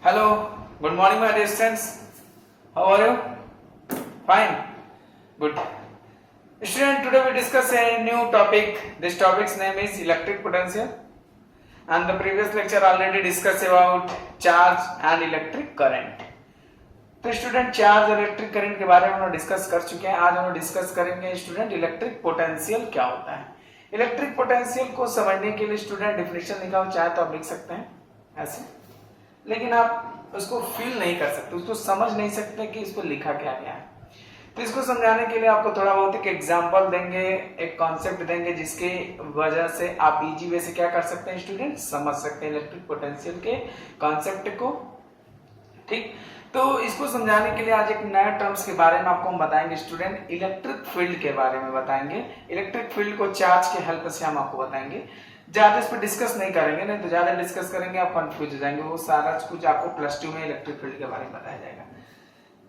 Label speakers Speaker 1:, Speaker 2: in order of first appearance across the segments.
Speaker 1: Hello, good morning, my dear students. How are you? Fine, good. Student, today we discuss a new topic. This topic's name is electric potential, and the previous lecture already discussed about charge and electric current. तो student charge और electric current के बारे में हम लोग discuss कर चुके हैं. आज हम लोग डिस्कस करेंगे स्टूडेंट इलेक्ट्रिक पोटेंशियल क्या होता है. इलेक्ट्रिक पोटेंशियल को समझने के लिए स्टूडेंट डिफिनेशन लिखा हो चाहे तो आप लिख सकते हैं ऐसे, लेकिन आप उसको फील नहीं कर सकते, उसको समझ नहीं सकते कि इसको लिखा क्या गया है. तो इसको समझाने के लिए आपको थोड़ा बहुत एक एग्जांपल देंगे, एक कॉन्सेप्ट देंगे जिसके वजह से आप इजी वे से क्या कर सकते हैं स्टूडेंट, समझ सकते हैं इलेक्ट्रिक पोटेंशियल के कॉन्सेप्ट को. ठीक, तो इसको समझाने के लिए आज एक नए टर्म्स के बारे में आपको हम बताएंगे स्टूडेंट. इलेक्ट्रिक फील्ड के बारे में बताएंगे. इलेक्ट्रिक फील्ड को चार्ज के हेल्प से हम आपको बताएंगे. ज्यादा इस पर डिस्कस नहीं करेंगे, नहीं तो ज्यादा डिस्कस करेंगे आप कंफ्यूज हो जाएंगे. वो सारा कुछ आपको प्लस 2 में इलेक्ट्रिक फील्ड के बारे में बताया जाएगा.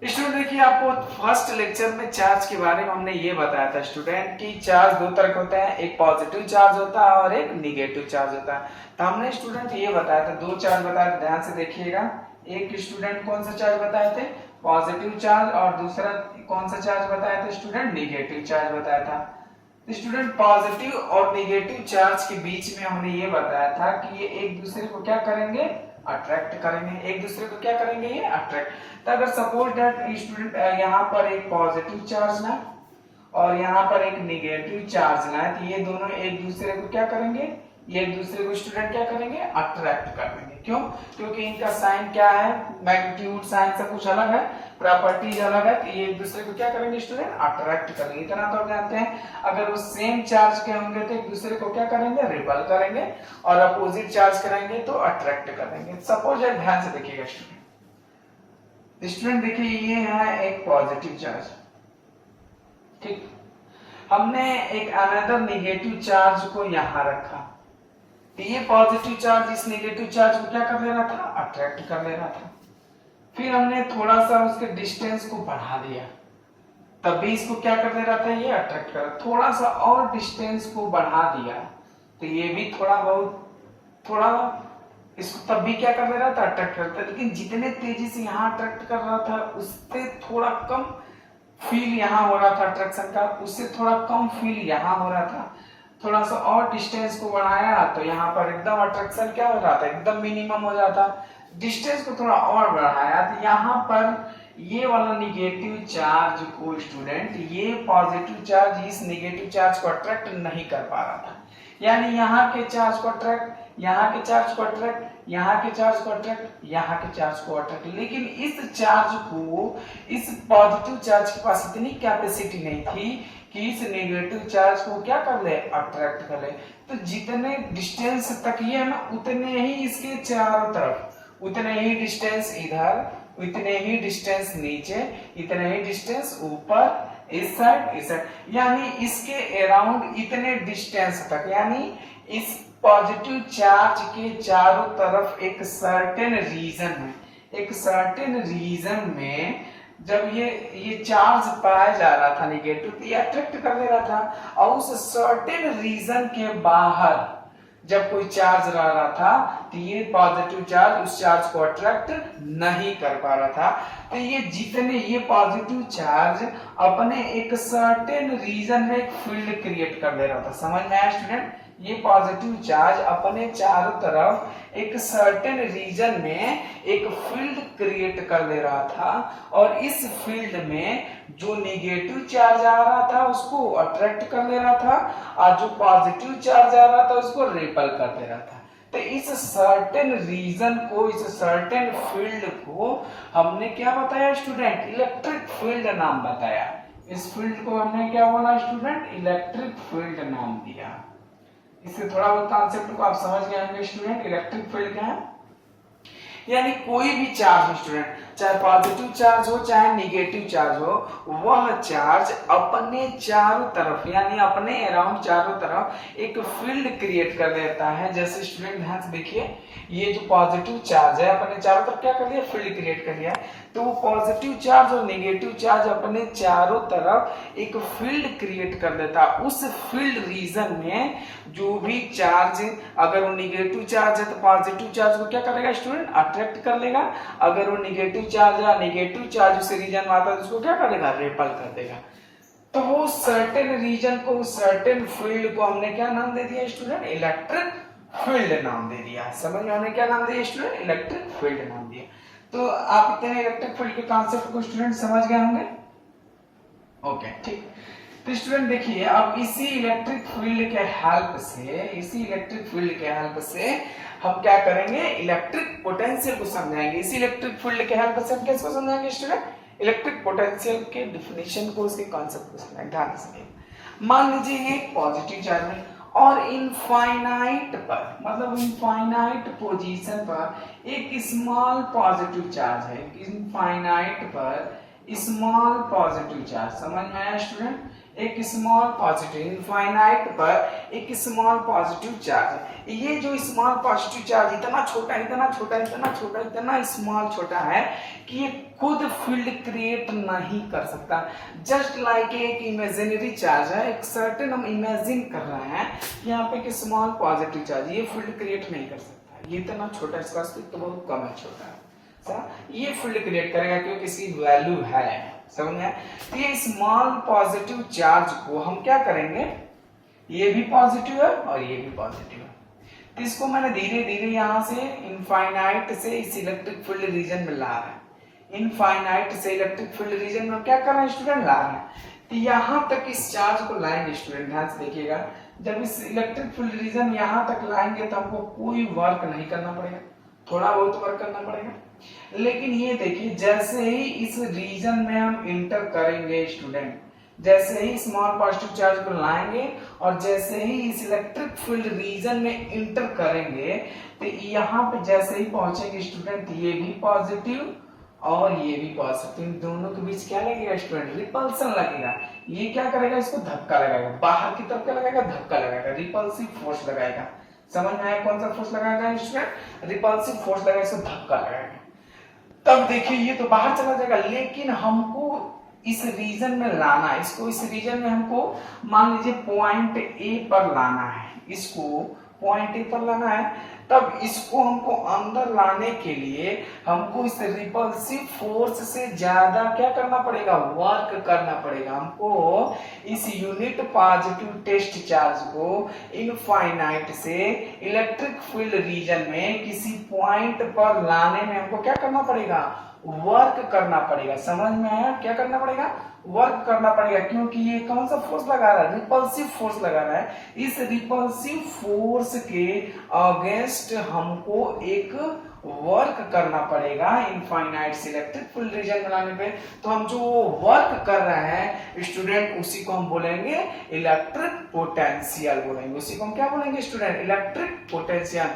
Speaker 1: स्टूडेंट देखिए, आपको फर्स्ट लेक्चर में चार्ज के बारे में हमने ये बताया था स्टूडेंट कि चार्ज दो तरह के होते हैं, एक पॉजिटिव चार्ज होता है और एक निगेटिव चार्ज होता है. तो हमने स्टूडेंट ये बताया था, दो चार्ज बताया, ध्यान से देखिएगा. एक स्टूडेंट कौन सा चार्ज बताए थे, पॉजिटिव चार्ज, और दूसरा कौन सा चार्ज बताया था स्टूडेंट, निगेटिव चार्ज बताया था. स्टूडेंट पॉजिटिव और निगेटिव चार्ज के बीच में हमने ये बताया था कि ये एक दूसरे को क्या करेंगे, अट्रैक्ट करेंगे. एक दूसरे को क्या करेंगे, ये अट्रैक्ट. तो अगर सपोज दैट स्टूडेंट यहाँ पर एक पॉजिटिव चार्ज ना और यहाँ पर एक निगेटिव चार्ज ना, तो ये दोनों एक दूसरे को क्या करेंगे, ये एक दूसरे को स्टूडेंट क्या करेंगे, अट्रैक्ट कर देंगे. क्यों? क्योंकि इनका साइन क्या है, मैग्नीट्यूड साइन सब कुछ अलग है, प्रॉपर्टीज अलग है. तो ये एक दूसरे को क्या करेंगे स्टूडेंट, अट्रैक्ट करेंगे. इतना तो जानते हैं. अगर वो सेम चार्ज के होंगे तो एक दूसरे को क्या करेंगे, रिपल करेंगे, और अपोजिट चार्ज करेंगे तो अट्रैक्ट करेंगे. सपोज ध्यान से देखिएगा स्टूडेंट देखिए, ये है एक पॉजिटिव चार्ज. ठीक, हमने एक अनदर निगेटिव चार्ज को यहां रखा. ये पॉजिटिव चार्ज इस नेगेटिव चार्ज को क्या कर ले रहा था, अट्रैक्ट कर ले रहा था. फिर हमने थोड़ा सा उसके डिस्टेंस को बढ़ा दिया, तब भी इसको क्या कर ले रहा था, ये अट्रैक्ट कर. थोड़ा सा और डिस्टेंस को बढ़ा दिया तो ये भी थोड़ा इसको तब भी क्या कर ले रहा था, अट्रैक्ट करता. लेकिन जितने तेजी से यहाँ अट्रैक्ट कर रहा था उससे थोड़ा कम फील यहाँ हो रहा था अट्रैक्शन का, उससे थोड़ा कम फील यहाँ हो रहा था. थोड़ा सा और डिस्टेंस को बढ़ाया तो यहाँ पर एकदम अट्रैक्शन क्या हो रहा था, एकदम मिनिमम हो जाता. डिस्टेंस को थोड़ा और बढ़ाया तो यहाँ पर ये वाला निगेटिव चार्ज को स्टूडेंट, ये पॉजिटिव चार्ज इस निगेटिव चार्ज को अट्रैक्ट नहीं कर पा रहा था. यानी यहाँ के चार्ज को अट्रैक्ट, यहाँ के चार्ज को अट्रैक्ट, यहाँ के चार्ज को अट्रैक्ट, यहाँ के चार्ज को अट्रैक्ट. लेकिन इस चार्ज को, इस पॉजिटिव चार्ज के पास इतनी कैपेसिटी नहीं थी कि इस नेगेटिव चार्ज को क्या कर ले, अट्रैक्ट कर ले. तो जितने डिस्टेंस तक ये है ना, उतने ही इसके चारों तरफ, उतने ही डिस्टेंस इधर, उतने ही डिस्टेंस नीचे, इतने ही डिस्टेंस ऊपर, इस साइड, यानी इसके अराउंड इतने डिस्टेंस तक, यानी इस पॉजिटिव चार्ज के चारों तरफ एक सर्टेन रीजन है. एक सर्टेन रीजन में जब ये चार्ज पाया जा रहा था निगेटिव, तो ये अट्रैक्ट कर ले रहा था. और उस सर्टेन रीजन के बाहर जब कोई चार्ज रह रहा था तो ये पॉजिटिव चार्ज उस चार्ज को अट्रैक्ट नहीं कर पा रहा था. तो ये जितने ये पॉजिटिव चार्ज अपने एक सर्टेन रीजन में एक फील्ड क्रिएट कर ले रहा था. समझ में आया स्टूडेंट? ये पॉजिटिव चार्ज अपने चारों तरफ एक सर्टेन रीजन में एक फील्ड क्रिएट कर ले रहा था, और इस फील्ड में जो नेगेटिव चार्ज आ रहा था उसको अट्रैक्ट कर ले रहा था, और जो पॉजिटिव चार्ज आ रहा था उसको रिपल कर दे रहा था. तो इस सर्टेन रीजन को, इस सर्टेन फील्ड को हमने क्या बताया स्टूडेंट, इलेक्ट्रिक फील्ड नाम बताया. इस फील्ड को हमने क्या बोला स्टूडेंट, इलेक्ट्रिक फील्ड नाम दिया. इससे थोड़ा बहुत कॉन्सेप्ट को आप समझ गए होंगे स्टूडेंट. इलेक्ट्रिक फील्ड क्या है, यानी कोई भी चार्ज स्टूडेंट, चाहे पॉजिटिव चार्ज हो चाहे निगेटिव चार्ज हो, वह चार्ज अपने चारों तरफ यानी अपने अराउंड चारों तरफ एक फील्ड क्रिएट कर देता है। जैसे स्टूडेंट ध्यान से देखिए, ये जो पॉजिटिव चार्ज है अपने चारों तरफ क्या कर लिया, फील्ड क्रिएट कर लिया। तो वो पॉजिटिव चार्ज और नेगेटिव चार्ज अपने चारों तरफ एक फील्ड क्रिएट कर देता है। उस फील्ड रीजन में जो भी चार्ज, अगर वो नेगेटिव चार्ज है तो पॉजिटिव चार्ज को क्या करेगा स्टूडेंट, अट्रैक्ट कर लेगा। अगर वो नेगेटिव चार्ज है, नेगेटिव चार्ज उस रीजन में आता है तो उसको क्या करेगा, रिपल कर देगा। तो वो सर्टेन रीजन को, सर्टेन फील्ड को हमने क्या नाम दे दिया स्टूडेंट, इलेक्ट्रिक फील्ड नाम दे दिया। समझ में, हमने क्या नाम दिया स्टूडेंट, इलेक्ट्रिक फील्ड नाम दिया। तो आप इतने इलेक्ट्रिक फील्ड के कॉन्सेप्ट को स्टूडेंट समझ गए होंगे। ओके ठीक। तो स्टूडेंट देखिए, अब इसी इलेक्ट्रिक फील्ड के हेल्प से, हम क्या करेंगे, इलेक्ट्रिक पोटेंशियल को समझाएंगे। इसी इलेक्ट्रिक फील्ड के हेल्प से हम किसको समझाएंगे स्टूडेंट, इलेक्ट्रिक पोटेंशियल के डिफिनेशन को, उसके कॉन्सेप्ट को समझाएंगे। ध्यान से मान लीजिए ये पॉजिटिव चार्ज है और इनफाइनाइट पर, मतलब इनफाइनाइट पोजीशन पर एक स्मॉल पॉजिटिव चार्ज है। इनफाइनाइट पर स्मॉल पॉजिटिव चार्ज, समझ में आया स्टूडेंट, एक स्मॉल पॉजिटिव, इनफाइनाइट पर एक स्मॉल पॉजिटिव चार्ज है। ये जो स्मॉल पॉजिटिव चार्ज इतना छोटा, इतना छोटा, इतना छोटा, इतना स्मॉल छोटा है कि ये खुद फील्ड क्रिएट नहीं कर सकता। जस्ट लाइक एक इमेजिनरी चार्ज है, एक सर्टेन हम इमेजिन कर रहे हैं यहाँ पे कि स्मॉल पॉजिटिव चार्ज, ये फील्ड क्रिएट नहीं कर सकता। ये इतना छोटा, इसका अस्तित्व तो बहुत कम है, छोटा है। ये फील्ड क्रिएट करेगा क्योंकि इसकी वैल्यू है। समझ में? तो ये स्मॉल पॉजिटिव चार्ज को हम क्या करेंगे, ये भी पॉजिटिव है और ये भी पॉजिटिव है, तो इसको मैंने धीरे धीरे यहाँ से इनफाइनाइट से इस इलेक्ट्रिक फील्ड रीजन में ला रहा है। इनफाइनाइट से इलेक्ट्रिक फील्ड रीजन में क्या कर रहे हैं स्टूडेंट, ला रहे हैं। तो यहाँ तक इस चार्ज को लाएंगे स्टूडेंट, ध्यान से देखिएगा, जब इस इलेक्ट्रिक फील्ड रीजन यहाँ तक लाएंगे तो हमको कोई वर्क नहीं करना पड़ेगा, थोड़ा बहुत वर्क करना पड़ेगा। लेकिन ये देखिए, जैसे ही इस रीजन में हम इंटर करेंगे स्टूडेंट, जैसे ही स्मॉल पॉजिटिव चार्ज को लाएंगे और जैसे ही इस इलेक्ट्रिक फील्ड रीजन में इंटर करेंगे, तो यहाँ पे जैसे ही पहुंचेंगे स्टूडेंट, ये भी पॉजिटिव और ये भी पॉजिटिव, दोनों के बीच क्या लगेगा स्टूडेंट, रिपल्सन लगेगा। ये क्या करेगा, इसको धक्का लगाएगा, बाहर की तरफ क्या लगाएगा, धक्का लगाएगा, रिपल्सिव फोर्स लगाएगा। समझ में आया कौन सा फोर्स लगाएगा स्टूडेंट, रिपल्सिव फोर्स लगाएगा, इसको धक्का लगाएगा। तब देखिए ये तो बाहर चला जाएगा, लेकिन हमको इस रीजन में लाना है, इसको इस रीजन में हमको मान लीजिए पॉइंट ए पर लाना है, इसको पॉइंट ए पर लाना है। तब इसको हमको अंदर लाने के लिए हमको इस रिपल्सिव फोर्स से ज्यादा क्या करना पड़ेगा, वर्क करना पड़ेगा। हमको इस यूनिट पॉजिटिव टेस्ट चार्ज को इनफाइनाइट से इलेक्ट्रिक फील्ड रीजन में किसी पॉइंट पर लाने में हमको क्या करना पड़ेगा, वर्क करना पड़ेगा। समझ में आया, क्या करना पड़ेगा, वर्क करना पड़ेगा, क्योंकि ये कौन सा फोर्स लगा रहा है, रिपल्सिव फोर्स लगा रहा है। इस रिपल्सिव फोर्स के अगेंस्ट हमको एक वर्क करना पड़ेगा इनफाइनाइट से इलेक्ट्रिक फील्ड रीजन बनाने पे। तो हम जो वर्क कर रहे हैं स्टूडेंट, उसी को हम बोलेंगे इलेक्ट्रिक पोटेंशियल बोलेंगे। उसी को हम क्या बोलेंगे स्टूडेंट, इलेक्ट्रिक पोटेंशियल।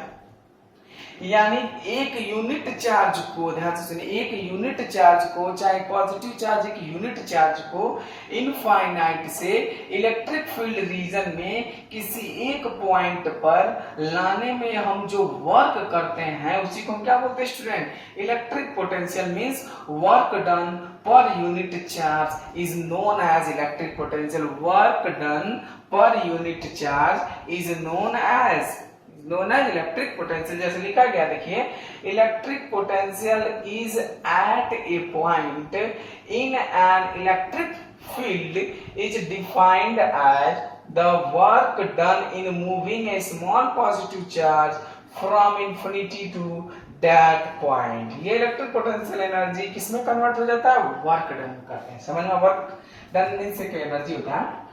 Speaker 1: यानी एक यूनिट चार्ज को, ध्यान से सुनिए, एक यूनिट चार्ज को, चाहे पॉजिटिव चार्ज एक यूनिट चार्ज को इनफाइनाइट से इलेक्ट्रिक फील्ड रीजन में किसी एक पॉइंट पर लाने में हम जो वर्क करते हैं उसी को हम क्या बोलते हैं student, electric potential. Means work done per unit charge is known as electric potential. Work done per unit charge is known as electric potential. जैसे लिखा गया देखिए, electric potential is at a point in an electric field is defined as the work done in moving a small positive charge from infinity to that point. ये electric potential energy किसमें convert हो जाता है, work done करते हैं। समझ में, work done से क्या एनर्जी होता है,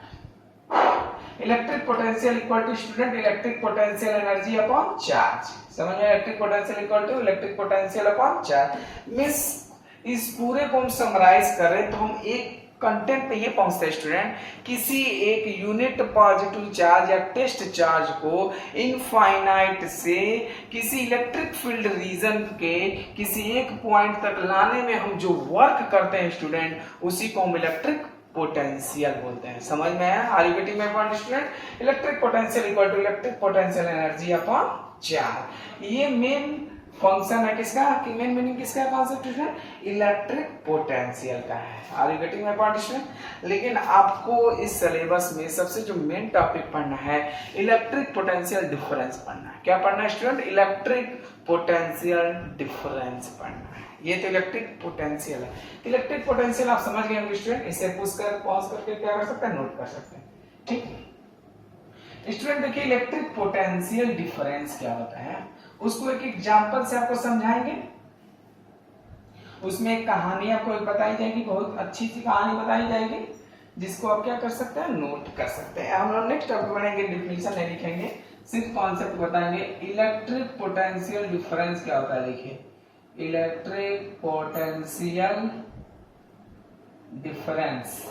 Speaker 1: electric potential equal to student electric potential energy upon charge. समझ में, electric potential equal to electric potential upon charge. Means इस पूरे को हम समराइज करें तो हम एक कंटेंट पे ये पहुंचता है स्टूडेंट, किसी एक यूनिट पॉजिटिव चार्ज या टेस्ट चार्ज को इनफाइनाइट से किसी इलेक्ट्रिक फील्ड रीजन के किसी एक पॉइंट तक लाने में हम जो वर्क करते हैं स्टूडेंट, उसी को हम इलेक्ट्रिक पोटेंशियल बोलते हैं। समझ में आया? Are you getting my point student? Electric potential equal to electric potential energy upon charge. ये मेन फंक्शन है किसका, कि मेन मीनिंग किसका कॉन्सेप्ट है, इलेक्ट्रिक पोटेंशियल का है। Are you getting my point student? लेकिन आपको इस सिलेबस में सबसे जो मेन टॉपिक पढ़ना है, इलेक्ट्रिक पोटेंशियल डिफरेंस पढ़ना है। क्या पढ़ना है स्टूडेंट? इलेक्ट्रिक पोटेंशियल डिफरेंस पढ़ना है। ये तो इलेक्ट्रिक पोटेंशियल है। इलेक्ट्रिक पोटेंशियल आप समझ गए होंगे स्टूडेंट, इसे पूछ कर पॉज करके क्या कर सकते हैं, नोट कर सकते हैं। ठीक स्टूडेंट, देखिए इलेक्ट्रिक पोटेंशियल डिफरेंस क्या होता है, उसको एक एग्जांपल से आपको समझाएंगे। उसमें एक कहानी आपको एक बताई जाएगी, बहुत अच्छी सी कहानी बताई जाएगी, जिसको आप क्या कर सकते हैं, नोट कर सकते हैं। हम लोग नेक्स्ट टॉपिक पढ़ेंगे, डिफिनीशन नहीं लिखेंगे, सिर्फ कॉन्सेप्ट बताएंगे। इलेक्ट्रिक पोटेंशियल डिफरेंस क्या होता है, देखिए इलेक्ट्रिक पोटेंशियल डिफरेंस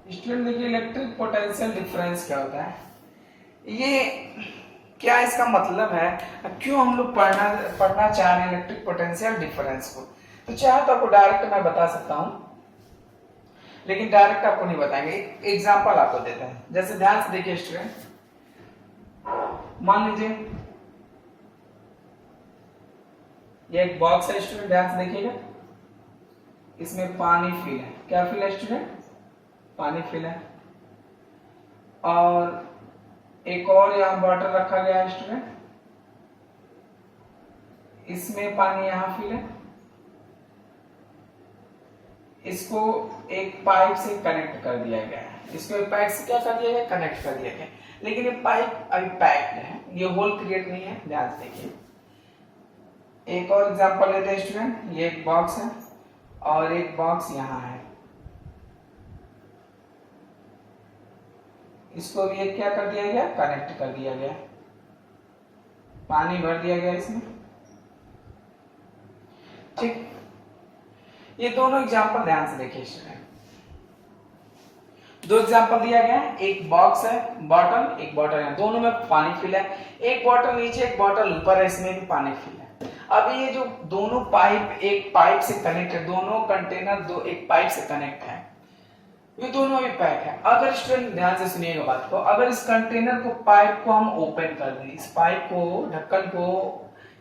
Speaker 1: स्टूडेंट, देखिए इलेक्ट्रिक पोटेंशियल डिफरेंस क्या होता है, ये क्या इसका मतलब है, क्यों हम लोग पढ़ना चाह रहे हैं इलेक्ट्रिक पोटेंशियल डिफरेंस को। तो चाहे तो आपको डायरेक्ट मैं बता सकता हूं, लेकिन डायरेक्ट आपको नहीं बताएंगे, एग्जांपल आपको देते हैं। जैसे ध्यान से देखिए स्टूडेंट, मान लीजिए ये एक बॉक्स है स्टूडेंट, ध्यान से देखिएगा, इसमें पानी फिल है। क्या फिल है स्टूडेंट? पानी फिल है। और एक और यहाँ बॉटल रखा गया है स्टूडेंट, इसमें पानी यहाँ फिल है। इसको एक पाइप से कनेक्ट कर दिया गया है, इसको एक पाइप से क्या कर दिया गया, कनेक्ट कर दिया गया। लेकिन ये पाइप अभी पैक्ड है, ये होल क्रिएट नहीं है, ध्यान से देखिए। एक और एग्जांपल लेते हैं स्टूडेंट, ये एक बॉक्स है और एक बॉक्स यहाँ है, इसको भी एक क्या कर दिया गया, कनेक्ट कर दिया गया, पानी भर दिया गया इसमें। ठीक, ये दोनों एग्जांपल ध्यान से देखिए स्टूडेंट, दो एग्जांपल दिया गया है, एक बॉक्स है, बॉटल, एक बॉटल है, दोनों में पानी फिल है। एक बॉटल नीचे, एक बॉटल ऊपर है, इसमें भी पानी फिल है। अब ये जो दोनों पाइप एक पाइप से कनेक्ट है, दोनों कंटेनर दो एक पाइप से कनेक्ट है, ये दोनों भी पैक है। अगर स्टूडेंट ध्यान से सुनिएगा बात को, अगर इस कंटेनर को, पाइप को हम ओपन कर दें, इस पाइप को, ढक्कन को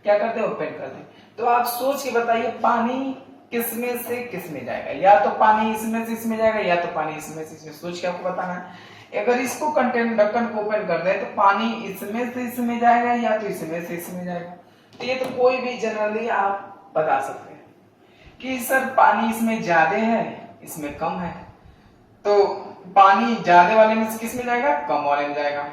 Speaker 1: क्या कर दें, ओपन कर दें, तो आप सोच के बताइए पानी किसमें से किसमें जाएगा, या तो पानी इसमें से इसमें जाएगा, या तो पानी इसमें से इसमें। सोच के आपको बताना है। अगर इसको कंटेनर ढक्कन को ओपन कर दे तो पानी इसमें से इसमें जाएगा, या तो इसमें से इसमें जाएगा। तो ये तो कोई भी जनरली आप बता सकते हैं कि सर पानी इसमें ज्यादा है, इसमें कम है, तो पानी ज्यादा वाले में से किस में जाएगा, कम वाले में जाएगा।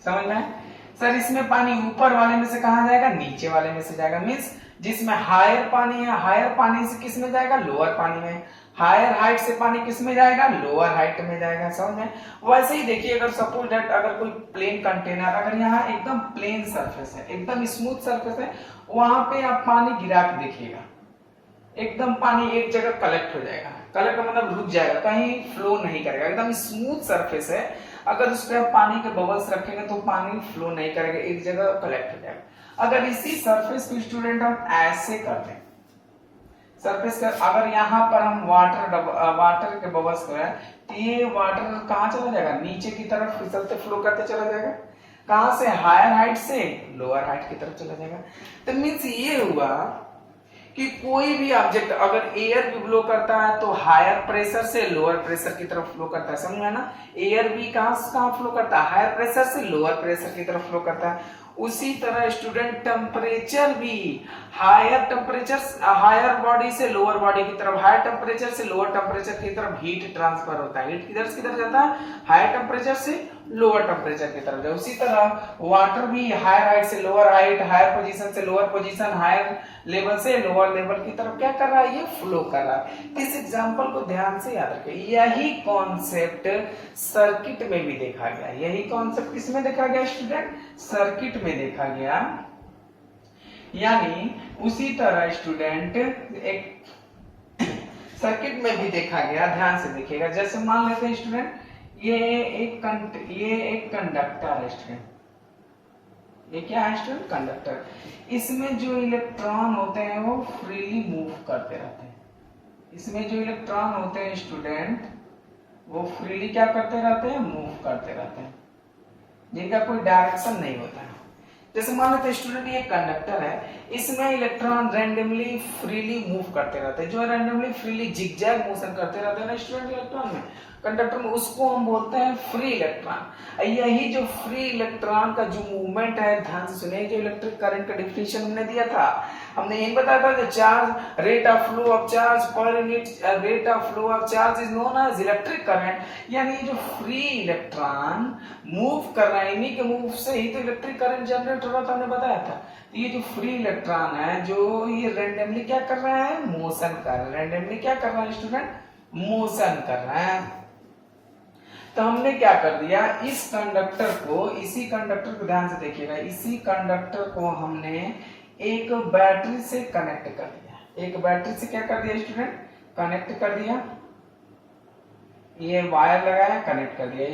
Speaker 1: समझ में? सर इसमें पानी ऊपर वाले में से कहां जाएगा, नीचे वाले में से जाएगा। मींस जिसमें हायर पानी है, हायर पानी से किस में जाएगा, लोअर पानी में। हायर हाइट से पानी किस में जाएगा, लोअर हाइट में जाएगा। समझ में? वैसे ही देखिए, अगर सपोज दैट अगर कोई प्लेन कंटेनर, अगर यहाँ एकदम प्लेन सरफेस है, एकदम स्मूथ सरफेस है, वहां पे आप पानी गिरा के देखिएगा, एकदम पानी एक जगह कलेक्ट हो जाएगा। कलेक्ट मतलब रुक जाएगा, कहीं फ्लो नहीं करेगा। एकदम स्मूथ सरफेस है, अगर उस पर पानी के बबल्स रखेंगे तो पानी फ्लो नहीं करेगा, एक जगह कलेक्ट हो जाएगा। अगर इसी सरफेस को स्टूडेंट हम ऐसे कर दें, सरफेस का अगर यहाँ पर हम वाटर के बबल्स करें, तो ये वाटर कहाँ चला जाएगा, नीचे की तरफ फिसलते फ्लो करते चला जाएगा। कहां से, हायर हाइट से लोअर हाइट की तरफ चला जाएगा। तो मीन्स ये हुआ कि कोई भी ऑब्जेक्ट अगर एयर भी ब्लो करता है तो हायर प्रेशर से लोअर प्रेशर की तरफ फ्लो करता है। समझ में ना? एयर भी कहां फ्लो करता है, हायर प्रेशर से लोअर प्रेशर की तरफ फ्लो करता है। उसी तरह स्टूडेंट टेम्परेचर भी हायर टेम्परेचर, हायर बॉडी से लोअर बॉडी की तरफ, हायर टेम्परेचर से लोअर टेम्परेचर की तरफ हीट ट्रांसफर होता है। हीट किधर से किधर जाता है, हायर टेम्परेचर से लोअर टेम्परेचर की तरफ जाए। उसी तरह वाटर भी हायर हाइट से लोअर हाइट, हायर पोजीशन से लोअर पोजीशन, हायर लेवल से लोअर लेवल की तरफ क्या कर रहा है, ये फ्लो कर रहा है। इस एग्जांपल को ध्यान से याद रखें। यही कॉन्सेप्ट सर्किट में भी देखा गया। यही कॉन्सेप्ट किसमें देखा गया स्टूडेंट, सर्किट में देखा गया। यानी उसी तरह स्टूडेंट एक सर्किट में भी देखा गया, ध्यान से देखिएगा। जैसे मान लेते हैं स्टूडेंट ये एक कंडक्टर है स्टूडेंट, ये क्या है स्टूडेंट, कंडक्टर। इसमें जो इलेक्ट्रॉन होते हैं वो फ्रीली मूव करते रहते हैं। इसमें जो इलेक्ट्रॉन होते हैं स्टूडेंट वो फ्रीली क्या करते रहते हैं, मूव करते रहते हैं, जिनका कोई डायरेक्शन नहीं होता है। जैसे मान लेते हैं स्टूडेंट ये कंडक्टर है, इसमें इलेक्ट्रॉन रैंडमली फ्रीली मूव करते रहते हैं। जो रैंडमली फ्रीली जिगजैग मोशन करते रहते हैं ना स्टूडेंट इलेक्ट्रॉन में, कंडक्टर में, उसको हम बोलते हैं फ्री इलेक्ट्रॉन। यही जो फ्री इलेक्ट्रॉन का जो मूवमेंट है, ध्यान से सुनिए, जो इलेक्ट्रिक करंट का डेफिनेशन हमने दिया था, हमने यही बताया था जो charge rate of flow of charge per unit rate of flow of charge is known as electric current. यानी जो फ्री इलेक्ट्रॉन मूव कर रहा है, इन्हीं के मूव से ही तो इलेक्ट्रिक करंट जनरेट हो रहा था, हमने बताया था। ये जो फ्री इलेक्ट्रॉन है जो ये रैंडमली क्या कर रहा है, मोशन कर रहा है। रैंडमली क्या कर रहा है स्टूडेंट, मोशन कर रहा है। तो हमने क्या कर दिया, इस कंडक्टर को, इसी कंडक्टर को ध्यान से देखिएगा, इसी कंडक्टर को हमने एक बैटरी से कनेक्ट कर दिया। एक बैटरी से क्या कर दिया स्टूडेंट, कनेक्ट कर दिया। ये वायर लगाया, कनेक्ट कर दिया।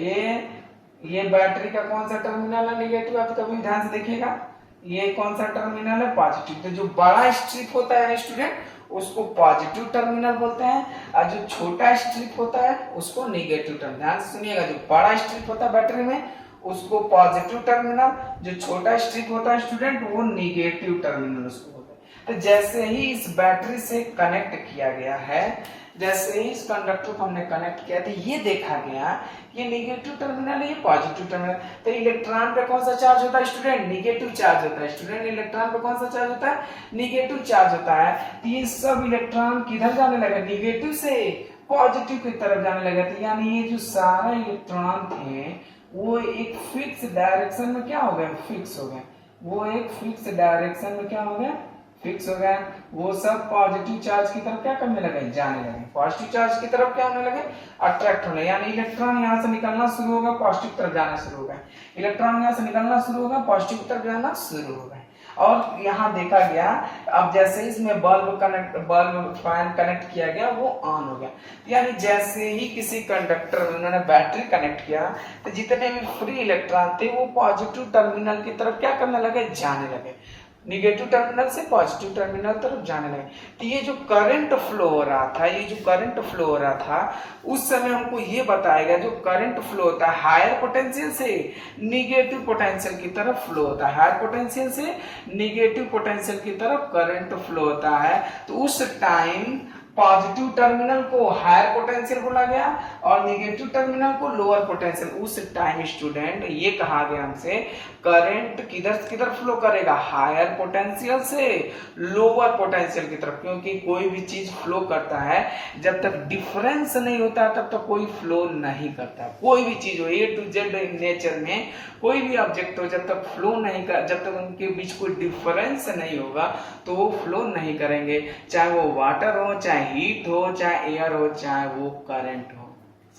Speaker 1: ये बैटरी का कौन सा टर्मिनल है, नेगेटिव, आप कभी ध्यान से देखिएगा। ये कौन सा टर्मिनल है, पॉजिटिव। तो जो बड़ा स्ट्रिप होता है स्टूडेंट उसको पॉजिटिव टर्मिनल बोलते हैं, और जो छोटा स्ट्रिप होता है उसको नेगेटिव टर्मिनल। ध्यान से सुनिएगा, जो बड़ा स्ट्रिप होता है बैटरी में उसको पॉजिटिव टर्मिनल, जो छोटा स्ट्रिप होता है स्टूडेंट वो नेगेटिव टर्मिनल उसको बोलते हैं। तो जैसे ही इस बैटरी से कनेक्ट किया गया है, जैसे ही इस कंडक्टर को हमने कनेक्ट किया, तो ये देखा गया ये नेगेटिव टर्मिनल है, ये पॉजिटिव टर्मिनल। तो इलेक्ट्रॉन पे कौन सा चार्ज होता है स्टूडेंट, नेगेटिव चार्ज होता है। स्टूडेंट इलेक्ट्रॉन पे कौन सा चार्ज होता है, नेगेटिव चार्ज होता है। तो ये सब इलेक्ट्रॉन किधर जाने लगे, नेगेटिव से पॉजिटिव की तरफ जाने लगे थे। यानी ये जो सारे इलेक्ट्रॉन थे वो एक फिक्स डायरेक्शन में क्या हो गए, फिक्स हो गए। वो एक फिक्स डायरेक्शन में क्या हो गया, फिक्स हो गया। वो सब पॉजिटिव चार्ज की तरफ क्या करने लगे, जाने लगे। पॉजिटिव चार्ज की तरफ क्या होने लगे, अट्रैक्ट होने। यानी इलेक्ट्रॉन यहाँ से निकलना शुरू होगा, पॉजिटिव तरफ जाना शुरू होगा। इलेक्ट्रॉन यहाँ से निकलना शुरू होगा, पॉजिटिव तरफ जाना शुरू होगा। और यहाँ देखा गया, अब जैसे इसमें बल्ब फैन कनेक्ट किया गया वो ऑन हो गया। यानी जैसे ही किसी कंडक्टर में उन्होंने बैटरी कनेक्ट किया तो जितने भी फ्री इलेक्ट्रॉन थे वो पॉजिटिव टर्मिनल की तरफ क्या करने लगे, जाने लगे। निगेटिव टर्मिनल से पॉजिटिव टर्मिनल तरफ जाने लगे। तो ये जो करंट फ्लो हो रहा था, ये जो करंट फ्लो हो रहा था उस समय हमको ये बताया गया, जो करंट फ्लो होता है हायर पोटेंशियल से निगेटिव पोटेंशियल की तरफ फ्लो होता है। हायर पोटेंशियल से निगेटिव पोटेंशियल की तरफ करंट फ्लो होता है। तो उस टाइम पॉजिटिव टर्मिनल को हायर पोटेंशियल बोला गया और नेगेटिव टर्मिनल को लोअर पोटेंशियल। उस टाइम स्टूडेंट ये कहा गया हमसे करंट किधर किधर फ्लो करेगा, हायर पोटेंशियल से लोअर पोटेंशियल की तरफ। क्योंकि कोई भी चीज फ्लो करता है जब तक डिफरेंस नहीं होता तब तक कोई फ्लो नहीं करता। कोई भी चीज हो, ए टू जेड इन नेचर में कोई भी ऑब्जेक्ट हो, जब तक फ्लो नहीं कर, जब तक उनके बीच कोई डिफरेंस नहीं होगा तो वो फ्लो नहीं करेंगे। चाहे वो वाटर हो, चाहे हीट हो, चाहे एयर हो, चाहे वो करंट हो।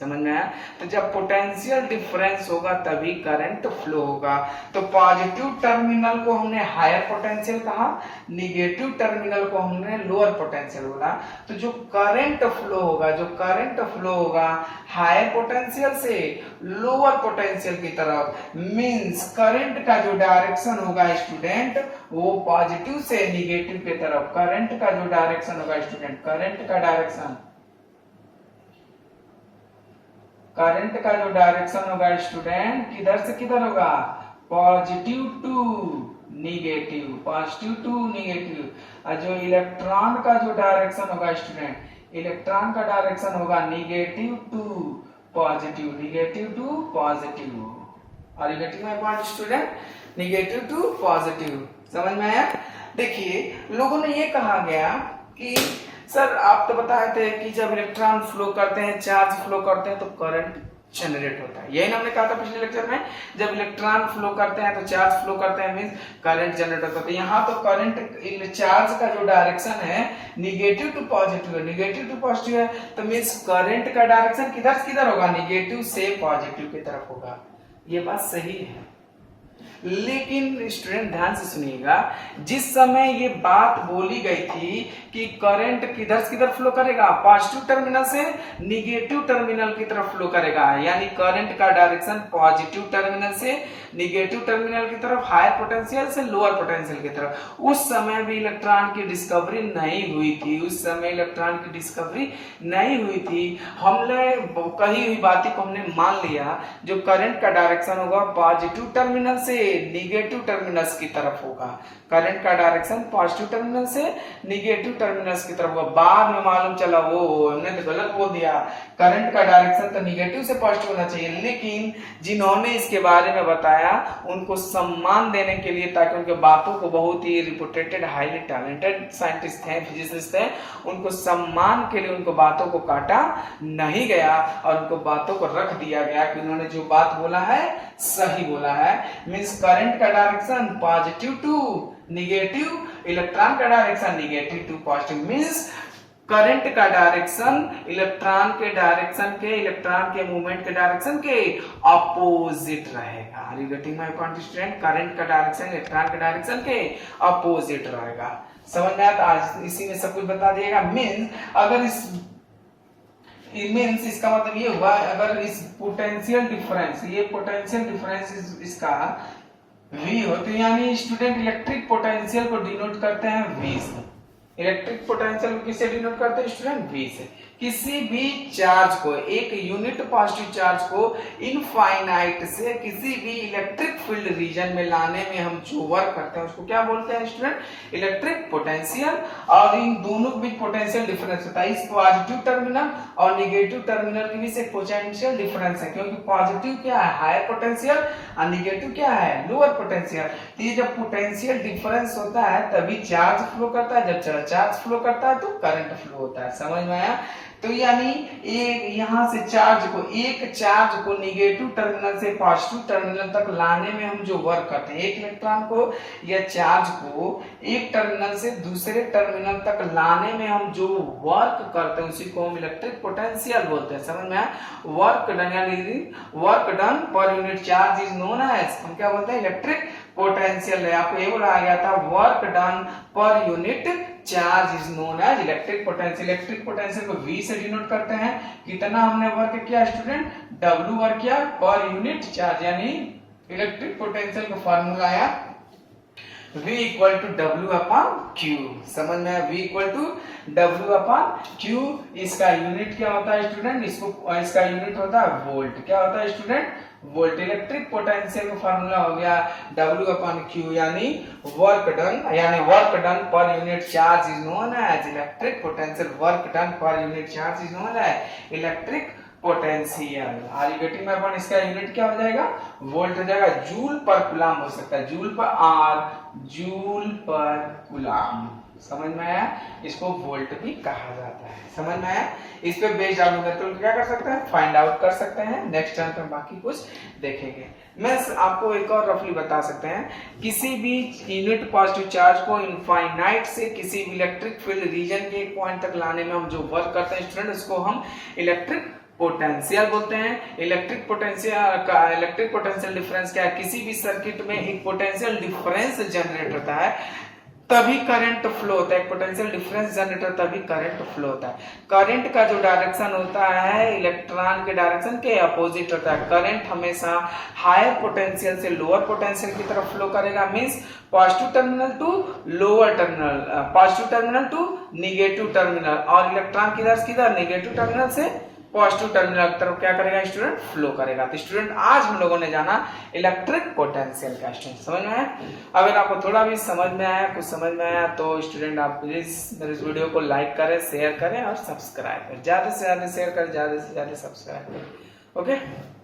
Speaker 1: समझ में आया? तो जब पोटेंशियल डिफरेंस होगा तभी करंट फ्लो होगा। तो पॉजिटिव टर्मिनल को हमने हायर पोटेंशियल कहा, निगेटिव टर्मिनल को हमने लोअर पोटेंशियल बोला। तो जो करंट फ्लो होगा, जो करंट फ्लो होगा हायर पोटेंशियल से लोअर पोटेंशियल की तरफ, मींस करंट का जो डायरेक्शन होगा स्टूडेंट वो पॉजिटिव से निगेटिव की तरफ। करंट का जो डायरेक्शन होगा स्टूडेंट, करंट का डायरेक्शन, करंट का जो डायरेक्शन होगा स्टूडेंट किधर से किधर होगा, positive to negative, positive to negative. और जो इलेक्ट्रॉन का जो डायरेक्शन होगा स्टूडेंट, इलेक्ट्रॉन का डायरेक्शन होगा negative to positive, negative to positive. और निगेटिव में point student, negative to positive. समझ में आया? देखिए लोगों ने ये कहा गया कि सर आप तो बताए थे कि जब इलेक्ट्रॉन फ्लो करते हैं, चार्ज फ्लो करते हैं तो करंट जनरेट होता है। यही हमने कहा था पिछले लेक्चर में, जब इलेक्ट्रॉन फ्लो करते हैं तो चार्ज फ्लो करते हैं, मींस करंट जनरेट होता है। यहाँ तो करंट चार्ज का जो डायरेक्शन है निगेटिव टू पॉजिटिव है, निगेटिव टू पॉजिटिव है, तो मींस करंट का डायरेक्शन किधर से किधर होगा, निगेटिव से पॉजिटिव की तरफ होगा। ये बात सही है, लेकिन स्टूडेंट ध्यान से सुनिएगा, जिस समय ये बात बोली गई थी कि करंट किधर से किधर फ्लो करेगा, पॉजिटिव टर्मिनल से निगेटिव टर्मिनल की तरफ फ्लो करेगा, यानी करंट का डायरेक्शन पॉजिटिव टर्मिनल से निगेटिव टर्मिनल की तरफ, हायर पोटेंशियल से लोअर पोटेंशियल की तरफ। उस समय भी इलेक्ट्रॉन की डिस्कवरी नहीं हुई थी, उस समय इलेक्ट्रॉन की डिस्कवरी नहीं हुई थी। हमने कही हुई बातें को हमने मान लिया, जो करंट का डायरेक्शन होगा पॉजिटिव टर्मिनल से निगेटिव टर्मिनल्स की तरफ होगा, करंट का डायरेक्शन पॉजिटिव टर्मिनल से निगेटिव टर्मिनल्स की तरफ होगा। बाद में मालूम चला वो हमने तो गलत बोल दिया, करंट का डायरेक्शन तो निगेटिव से पॉजिटिव होना चाहिए। लेकिन जिन्होंने इसके बारे में बताया उनको सम्मान देने के लिए, ताकि उनके बातों को, बहुत ही रिपुटेटेड हाईली टैलेंटेड साइंटिस्ट हैं, फिजिसिस्ट हैं, उनको सम्मान के लिए उनको बातों को काटा नहीं गया और उनको बातों को रख दिया गया कि उन्होंने जो बात बोला है सही बोला है। मींस करंट का direction positive to negative, electron का direction negative to positive, means current का डायरेक्शन इलेक्ट्रॉन के डायरेक्शन के, इलेक्ट्रॉन के मूवमेंट के डायरेक्शन के अपोजिट रहेगा। Are you getting my point student? Current का डायरेक्शन इलेक्ट्रॉन के डायरेक्शन के अपोजिट रहेगा। समझ में आता? आज इसी में सब कुछ बता दिएगा। मींस अगर मींस इसका मतलब ये हुआ, अगर इस पोटेंशियल डिफरेंस, ये पोटेंशियल डिफरेंस इसका V हो, तो यानी स्टूडेंट इलेक्ट्रिक पोटेंशियल को डिनोट करते हैं V से। इलेक्ट्रिक पोटेंशियल को किससे डिनोट करते हैं स्टूडेंट? V से। किसी भी चार्ज को, एक यूनिट पॉजिटिव चार्ज को इनफाइनाइट से किसी भी इलेक्ट्रिक फील्ड रीजन में लाने में हम जो वर्क करते हैं उसको क्या बोलते हैं स्टूडेंट? Electric potential. और इन दोनों के बीच पोटेंशियल डिफरेंस होता है। इस पॉजिटिव टर्मिनल और निगेटिव टर्मिनल के बीच एक पोटेंशियल डिफरेंस है, क्योंकि पॉजिटिव क्या है? हायर पोटेंशियल, और निगेटिव क्या है? Lower potential. तो ये जब पोटेंशियल डिफरेंस होता है तभी चार्ज फ्लो करता है, जब चार्ज फ्लो करता है तो करंट फ्लो होता है। समझ में आया? तो यानी एक यहां से चार्ज को, एक चार्ज को निगेटिव टर्मिनल से पॉजिटिव टर्मिनल तक लाने में हम जो वर्क करते हैं, एक इलेक्ट्रॉन को या चार्ज को एक टर्मिनल से दूसरे टर्मिनल तक लाने में हम जो वर्क करते हैं उसी को हम इलेक्ट्रिक पोटेंशियल बोलते हैं। समझ में आया? वर्क डन, यानी work done per unit charge is known as, हम क्या बोलते हैं? इलेक्ट्रिक पोटेंशियल है। आपको ये बोला गया था, work done per unit charge is known as electric potential. Electric potential को V से डिनोट करते हैं। कितना हमने वर्क किया स्टूडेंट? W वर्क किया पर यूनिट चार्ज, यानी इलेक्ट्रिक पोटेंशियल का फार्मूला आया V equal to W upon Q। समझ में आया? V equal to W upon Q। इसका यूनिट क्या होता है स्टूडेंट? इसका यूनिट होता है वोल्ट। क्या होता है स्टूडेंट? वोल्ट। इलेक्ट्रिक पोटेंशियल का फार्मूला हो गया W अपॉन Q, यानी वर्क डन, यानी work done per unit charge is known as electric potential. Work done per unit charge is known as electric potential. Are you getting my point? इसका unit क्या हो जाएगा? Volt हो जाएगा। Joule पर coulomb हो सकता है, जूल पर आर, जूल पर कूलम। समझ में आया? इसको वोल्ट भी कहा जाता है। समझ में आया? इस पे बेस्ड आप लोग क्या कर सकते हैं? फाइंड आउट कर सकते हैं। नेक्स्ट टर्म पे बाकी कुछ देखेंगे। मैं आपको एक और रफली बता सकते हैं, किसी भी यूनिट पॉजिटिव चार्ज को इनफाइनाइट से किसी भी इलेक्ट्रिक फील्ड रीजन के एक पॉइंट तक लाने में हम जो वर्क करते हैं स्टूडेंट, उसको हम इलेक्ट्रिक पोटेंशियल बोलते हैं। इलेक्ट्रिक पोटेंशियल डिफरेंस क्या है? किसी भी सर्किट में एक पोटेंशियल डिफरेंस जनरेट होता है तभी करंट फ्लो होता है। पोटेंशियल डिफरेंस जनरेटर तभी करंट फ्लो होता है। करंट का जो डायरेक्शन होता है इलेक्ट्रॉन के डायरेक्शन के अपोजिट होता है। करंट हमेशा हायर पोटेंशियल से लोअर पोटेंशियल की तरफ फ्लो करेगा। Means positive terminal to lower terminal, positive terminal to negative terminal, और इलेक्ट्रॉन किधर निगेटिव टर्मिनल से पॉजिटिव टर्मिनल की तरफ क्या करेगा स्टूडेंट? फ्लो करेगा। तो स्टूडेंट आज हम लोगों ने जाना इलेक्ट्रिक पोटेंशियल का। स्टूडेंट समझ में आया? अगर आपको थोड़ा भी समझ में आया, कुछ समझ में आया, तो स्टूडेंट आप प्लीज मेरे इस वीडियो को लाइक करें, शेयर करें और सब्सक्राइब करें। ज्यादा से ज्यादा शेयर करें, ज्यादा से ज्यादा सब्सक्राइब करें। ओके।